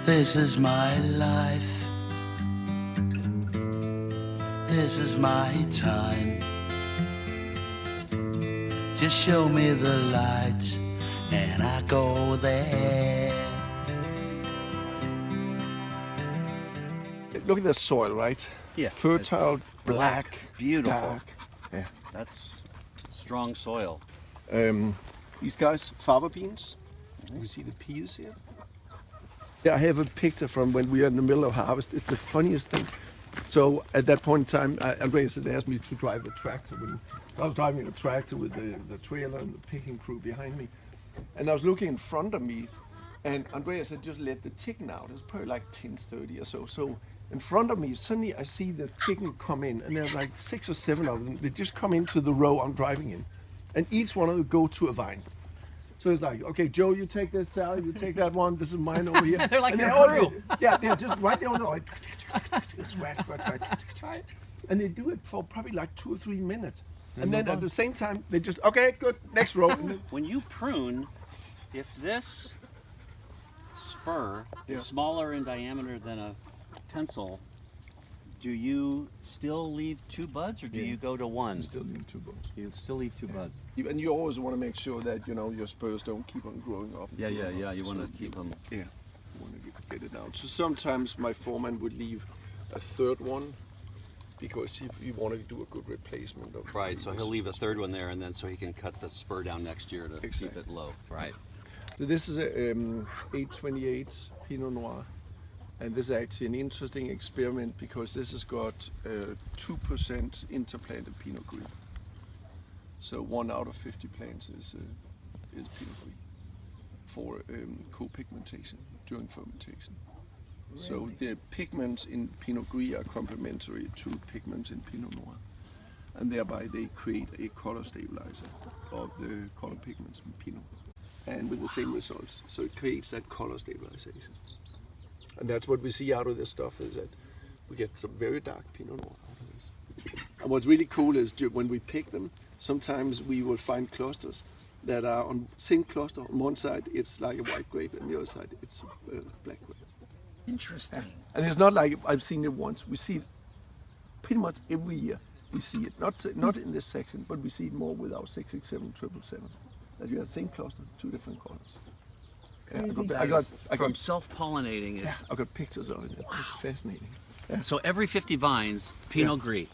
This is my life. This is my time. Just show me the lights and I go there. Look at the soil, right? Yeah. Fertile, black, beautiful. dark. Yeah. That's strong soil. These guys, fava beans. You see the peas here? Yeah, I have a picture from when we are in the middle of harvest. It's the funniest thing. So at that point in time, Andreas had asked me to drive a tractor. I was driving a tractor with the trailer and the picking crew behind me. And I was looking in front of me, and Andreas had just let the chicken out. It's probably like 10:30 or so. So in front of me, suddenly I see the chicken come in, and there's like 6 or 7 of them. They just come into the row I'm driving in. And each one of them go to a vine. So it's like, okay, Joe, you take this, Sally, you take that one, this is mine over here. They're like and your all, crew. yeah, they're just right there on the scratch. And they do it for probably like 2 or 3 minutes. And then at the same time, they just, okay, good, next row. When you prune, if this spur is smaller in diameter than a pencil, do you still leave 2 buds or do you go to 1? You still leave 2 buds. You still leave 2 buds. And you always want to make sure that, your spurs don't keep on growing up. Yeah. You want to keep them. Yeah, you want to get it out. So sometimes my foreman would leave a 3rd one because if you want to do a good replacement of Right, so he'll leave a 3rd one there and then so he can cut the spur down next year to keep it low. Right. So this is a 828 Pinot Noir. And this is actually an interesting experiment because this has got 2% interplanted Pinot Gris. So 1 out of 50 plants is Pinot Gris for co-pigmentation during fermentation. Really? So the pigments in Pinot Gris are complementary to pigments in Pinot Noir. And thereby they create a color stabilizer of the color pigments in Pinot. And with the same results. So it creates that color stabilization. And that's what we see out of this stuff is that we get some very dark Pinot Noir out of this. And what's really cool is when we pick them, sometimes we will find clusters that are on same cluster. On one side it's like a white grape, and the other side it's a black grape. Interesting. And it's not like I've seen it once. We see it pretty much every year. We see it not in this section, but we see it more with our 667, 777. That you have the same cluster, 2 different colors. Yeah, I got self-pollinating. Yeah, I got pictures of it. It's just fascinating. Yeah. So every 50 vines, Pinot Gris.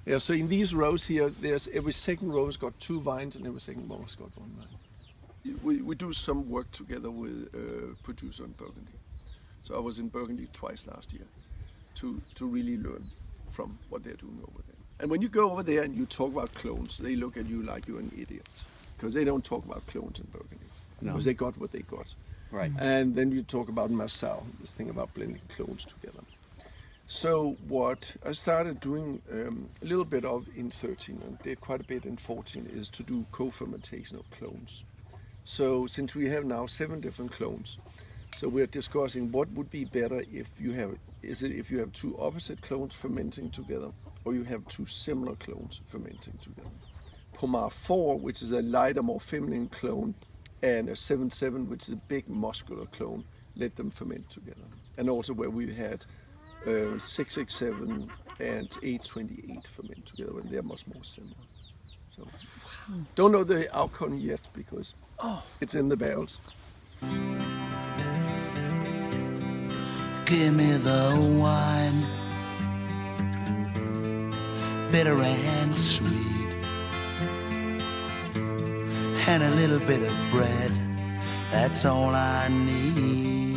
Yeah. So in these rows here, there's every second row has got 2 vines, and every second row has got 1 vine. We do some work together with a producer in Burgundy. So I was in Burgundy twice last year to really learn from what they're doing over there. And when you go over there and you talk about clones, they look at you like you're an idiot because they don't talk about clones in Burgundy. No. Because they got what they got. Right. And then you talk about Marcel, this thing about blending clones together. So what I started doing a little bit of in 13 and did quite a bit in 14 is to do co-fermentation of clones. So since we have now 7 different clones, so we're discussing what would be better if you have 2 opposite clones fermenting together, or you have 2 similar clones fermenting together. Pommard 4, which is a lighter, more feminine clone, and a 7.7, which is a big muscular clone, let them ferment together. And also where we had 6.67 and 8.28 ferment together, and they're much more similar. So don't know the outcome yet because it's in the barrels. Give me the wine, bitter and sweet, and a little bit of bread, that's all I need.